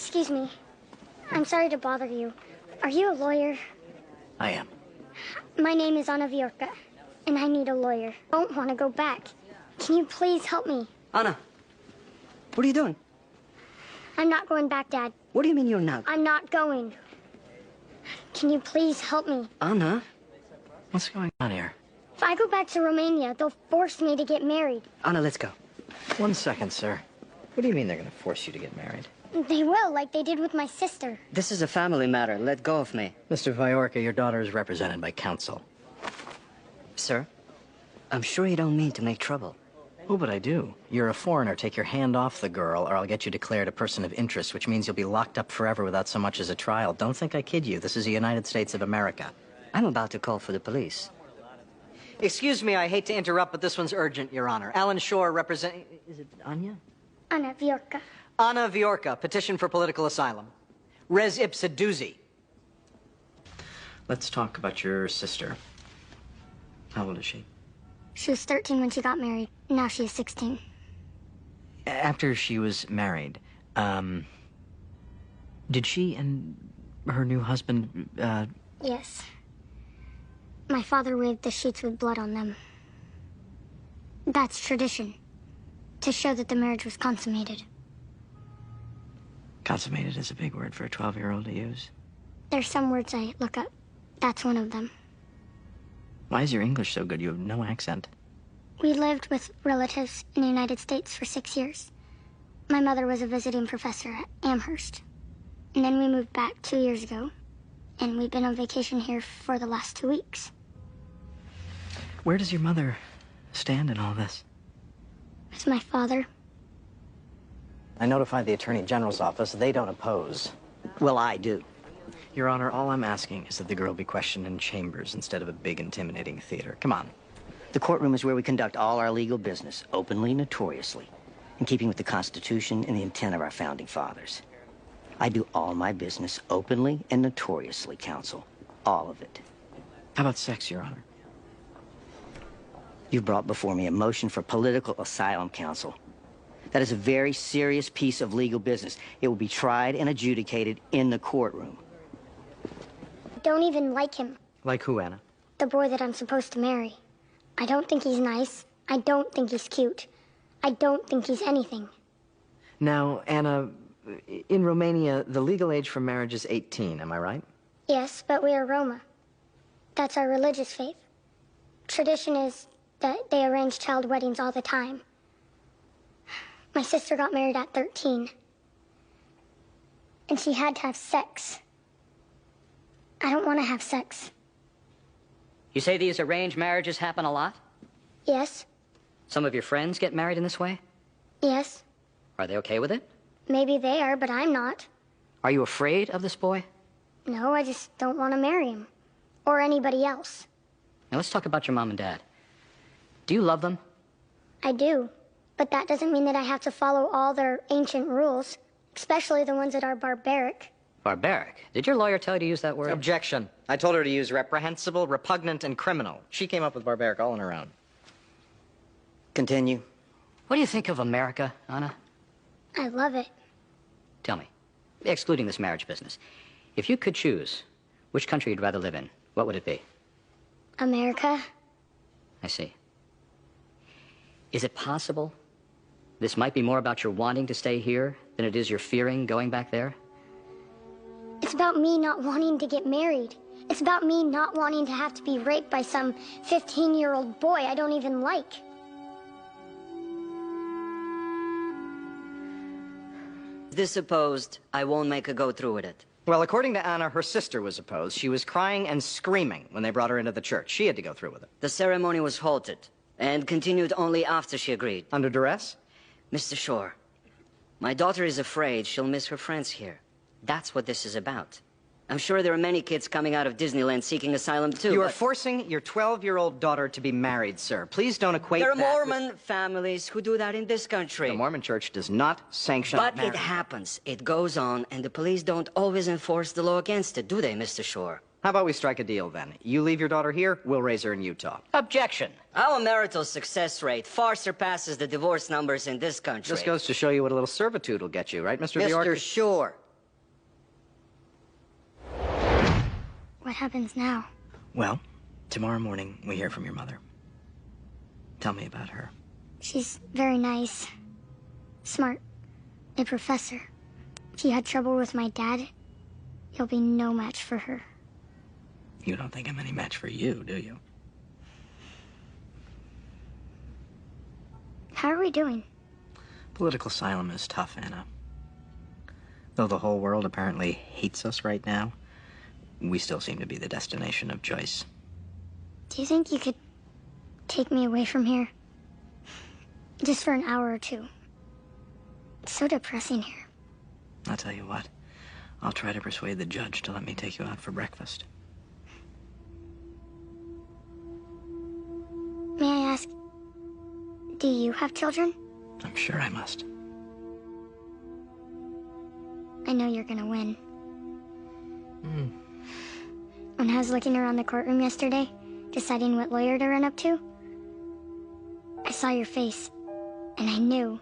Excuse me. I'm sorry to bother you. Are you a lawyer? I am. My name is Anna Viorka, and I need a lawyer. I don't want to go back. Can you please help me? Anna, what are you doing? I'm not going back, Dad. What do you mean you're not? I'm not going. Can you please help me? Anna? What's going on here? If I go back to Romania, they'll force me to get married. Anna, let's go. 1 second, sir. What do you mean they're going to force you to get married? They will, like they did with my sister. This is a family matter. Let go of me. Mr. Viorka, your daughter is represented by counsel. Sir, I'm sure you don't mean to make trouble. Oh, but I do. You're a foreigner. Take your hand off the girl, or I'll get you declared a person of interest, which means you'll be locked up forever without so much as a trial. Don't think I kid you. This is the United States of America. I'm about to call for the police. Excuse me, I hate to interrupt, but this one's urgent, Your Honor. Alan Shore represent... Is it Anya? Anna Viorka. Anna Viorka, petition for political asylum. Res ipsa doozy. Let's talk about your sister. How old is she? She was 13 when she got married. Now she is 16. After she was married, did she and her new husband, Yes. My father waved the sheets with blood on them. That's tradition. To show that the marriage was consummated. Consummated is a big word for a 12-year-old to use. There's some words I look up. That's one of them. Why is your English so good? You have no accent. We lived with relatives in the United States for 6 years. My mother was a visiting professor at Amherst. And then we moved back 2 years ago. And we've been on vacation here for the last 2 weeks. Where does your mother stand in all this? It's my father. I notified the Attorney General's office. They don't oppose. Well, I do. Your Honor, all I'm asking is that the girl be questioned in chambers instead of a big, intimidating theater. Come on. The courtroom is where we conduct all our legal business, openly, notoriously, in keeping with the Constitution and the intent of our founding fathers. I do all my business openly and notoriously, counsel. All of it. How about sex, Your Honor? You've brought before me a motion for political asylum, counsel. That is a very serious piece of legal business. It will be tried and adjudicated in the courtroom. I don't even like him. Like who, Anna? The boy that I'm supposed to marry. I don't think he's nice. I don't think he's cute. I don't think he's anything. Now, Anna, in Romania, the legal age for marriage is 18, am I right? Yes, but we are Roma. That's our religious faith. Tradition is that they arrange child weddings all the time. My sister got married at 13. And she had to have sex. I don't want to have sex. You say these arranged marriages happen a lot? Yes. Some of your friends get married in this way? Yes. Are they okay with it? Maybe they are, but I'm not. Are you afraid of this boy? No, I just don't want to marry him. Or anybody else. Now let's talk about your mom and dad. Do you love them? I do. But that doesn't mean that I have to follow all their ancient rules, especially the ones that are barbaric. Barbaric? Did your lawyer tell you to use that word? Objection. I told her to use reprehensible, repugnant, and criminal. She came up with barbaric all on her own. Continue. What do you think of America, Anna? I love it. Tell me, excluding this marriage business, if you could choose which country you'd rather live in, what would it be? America? I see. Is it possible this might be more about your wanting to stay here than it is your fearing going back there? It's about me not wanting to get married. It's about me not wanting to have to be raped by some 15-year-old boy I don't even like. This opposed, I won't make her go through with it. Well, according to Anna, her sister was opposed. She was crying and screaming when they brought her into the church. She had to go through with it. The ceremony was halted and continued only after she agreed. Under duress? Mr. Shore, my daughter is afraid she'll miss her friends here. That's what this is about. I'm sure there are many kids coming out of Disneyland seeking asylum, too. You are forcing your 12-year-old daughter to be married, sir. Please don't equate There are that Mormon families who do that in this country. The Mormon Church does not sanction But marriage. it happens. It goes on, and the police don't always enforce the law against it, do they, Mr. Shore? How about we strike a deal, then? You leave your daughter here, we'll raise her in Utah. Objection. Our marital success rate far surpasses the divorce numbers in this country. Just goes to show you what a little servitude will get you, right, Mr. Viorka? Mr. Shore, what happens now? Well, tomorrow morning we hear from your mother. Tell me about her. She's very nice. Smart. A professor. If you had trouble with my dad, you'll be no match for her. You don't think I'm any match for you, do you? How are we doing? Political asylum is tough, Anna. Though the whole world apparently hates us right now, we still seem to be the destination of choice. Do you think you could take me away from here? Just for an hour or two. It's so depressing here. I'll tell you what. I'll try to persuade the judge to let me take you out for breakfast. May I ask, do you have children? I'm sure I must. I know you're gonna win. When I was looking around the courtroom yesterday, deciding what lawyer to run up to, I saw your face, and I knew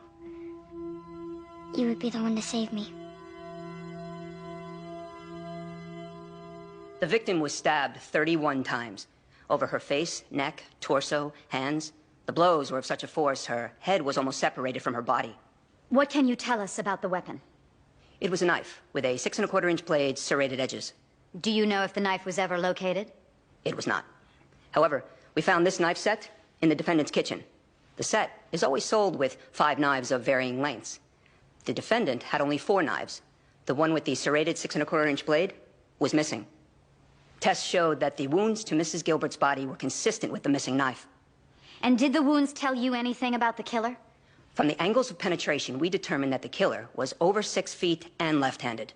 you would be the one to save me. The victim was stabbed 31 times. Over her face, neck, torso, hands. The blows were of such a force, her head was almost separated from her body. What can you tell us about the weapon? It was a knife with a 6 1/4-inch blade, serrated edges. Do you know if the knife was ever located? It was not. However, we found this knife set in the defendant's kitchen. The set is always sold with 5 knives of varying lengths. The defendant had only 4 knives. The one with the serrated 6 1/4-inch blade was missing. Tests showed that the wounds to Mrs. Gilbert's body were consistent with the missing knife. And did the wounds tell you anything about the killer? From the angles of penetration, we determined that the killer was over 6 feet and left-handed.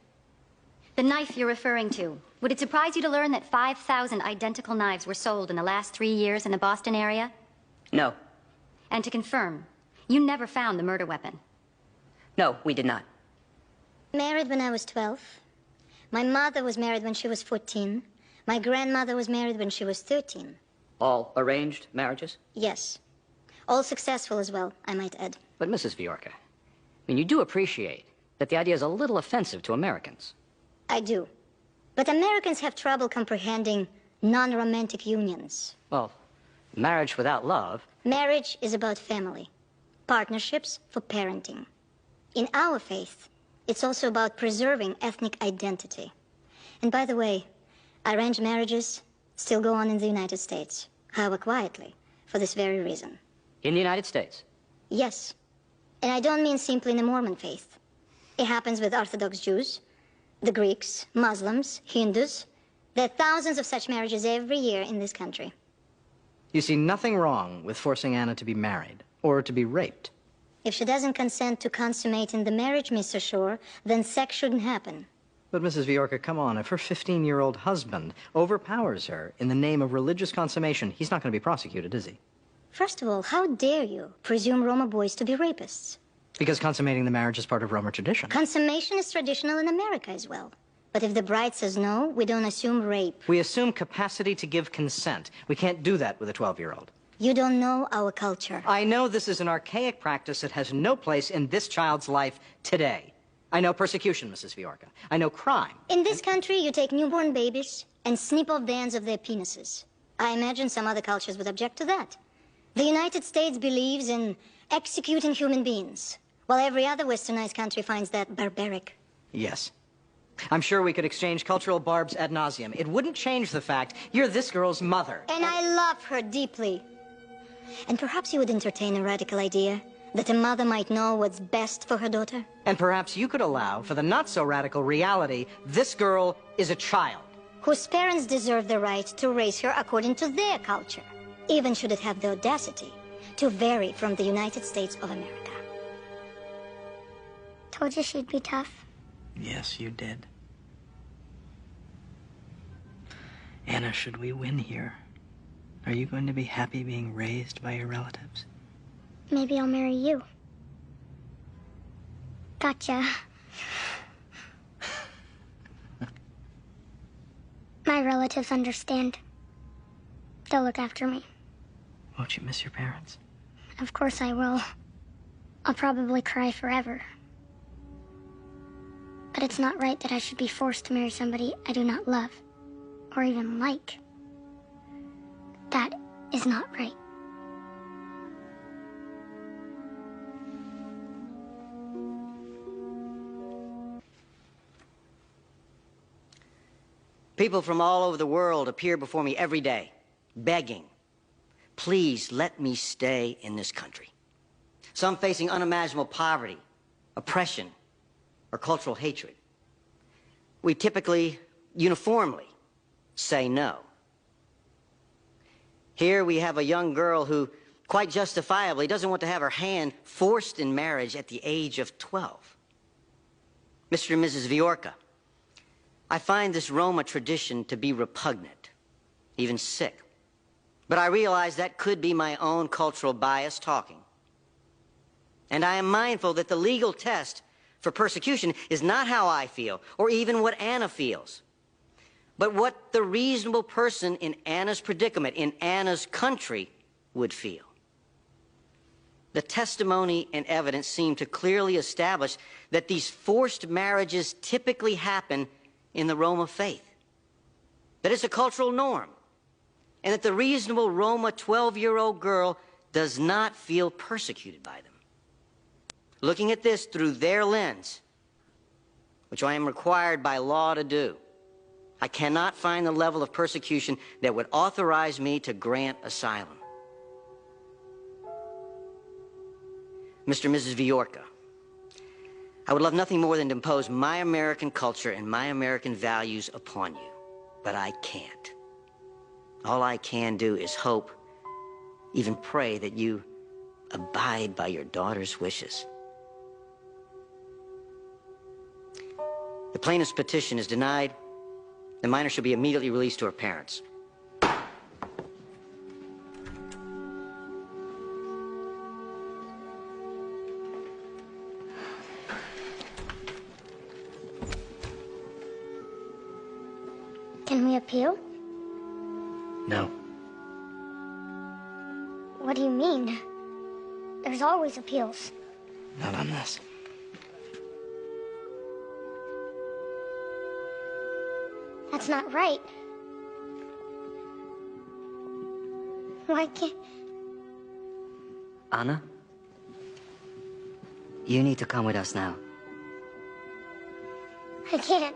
The knife you're referring to. Would it surprise you to learn that 5,000 identical knives were sold in the last 3 years in the Boston area? No. And to confirm, you never found the murder weapon. No, we did not. Married when I was 12. My mother was married when she was 14. My grandmother was married when she was 13. All arranged marriages? Yes. All successful as well, I might add. But Mrs. Viorka, I mean, you do appreciate that the idea is a little offensive to Americans. I do. But Americans have trouble comprehending non-romantic unions. Well, marriage without love... Marriage is about family. Partnerships for parenting. In our faith, it's also about preserving ethnic identity. And by the way, arranged marriages still go on in the United States, however quietly, for this very reason. In the United States? Yes. And I don't mean simply in the Mormon faith. It happens with Orthodox Jews, the Greeks, Muslims, Hindus. There are thousands of such marriages every year in this country. You see nothing wrong with forcing Anna to be married, or to be raped. If she doesn't consent to consummating the marriage, Mr. Shore, then sex shouldn't happen. But Mrs. Viorka, come on, if her 15-year-old husband overpowers her in the name of religious consummation, he's not going to be prosecuted, is he? First of all, how dare you presume Roma boys to be rapists? Because consummating the marriage is part of Roma tradition. Consummation is traditional in America as well. But if the bride says no, we don't assume rape. We assume capacity to give consent. We can't do that with a 12-year-old. You don't know our culture. I know this is an archaic practice that has no place in this child's life today. I know persecution, Mrs. Viorka. I know crime. In this country, you take newborn babies and snip off the ends of their penises. I imagine some other cultures would object to that. The United States believes in executing human beings, while every other westernized country finds that barbaric. Yes. I'm sure we could exchange cultural barbs ad nauseum. It wouldn't change the fact you're this girl's mother. And I love her deeply. And perhaps you would entertain a radical idea that a mother might know what's best for her daughter. And perhaps you could allow for the not-so-radical reality this girl is a child. Whose parents deserve the right to raise her according to their culture, even should it have the audacity to vary from the United States of America. Told you she'd be tough. Yes, you did. Anna, should we win here? Are you going to be happy being raised by your relatives? Maybe I'll marry you. Gotcha. My relatives understand. They'll look after me. Won't you miss your parents? Of course I will. I'll probably cry forever. But it's not right that I should be forced to marry somebody I do not love or even like. That is not right. People from all over the world appear before me every day, begging, please let me stay in this country. Some facing unimaginable poverty, oppression, or cultural hatred. We typically, uniformly, say no. Here we have a young girl who, quite justifiably, doesn't want to have her hand forced in marriage at the age of 12. Mr. and Mrs. Viorka, I find this Roma tradition to be repugnant, even sick. But I realize that could be my own cultural bias talking. And I am mindful that the legal test for persecution is not how I feel, or even what Anna feels, but what the reasonable person in Anna's predicament, in Anna's country, would feel. The testimony and evidence seem to clearly establish that these forced marriages typically happen in the Roma faith, that it's a cultural norm, and that the reasonable Roma 12-year-old girl does not feel persecuted by them. Looking at this through their lens, which I am required by law to do, I cannot find the level of persecution that would authorize me to grant asylum. Mr. and Mrs. Viorka, I would love nothing more than to impose my American culture and my American values upon you, but I can't. All I can do is hope, even pray, that you abide by your daughter's wishes. The plaintiff's petition is denied. The minor should be immediately released to her parents. Can we appeal? No. What do you mean? There's always appeals. Not on this. That's not right. Why can't... Anna? You need to come with us now. I can't.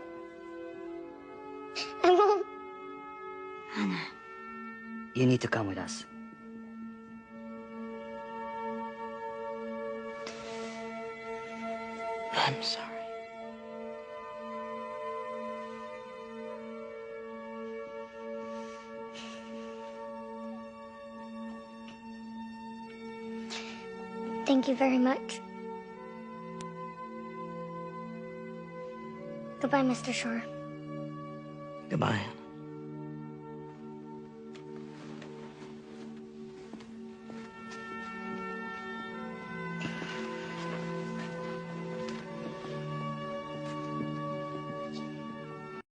I won't. Anna. You need to come with us. I'm sorry. Thank you very much. Goodbye, Mr. Shore. Goodbye.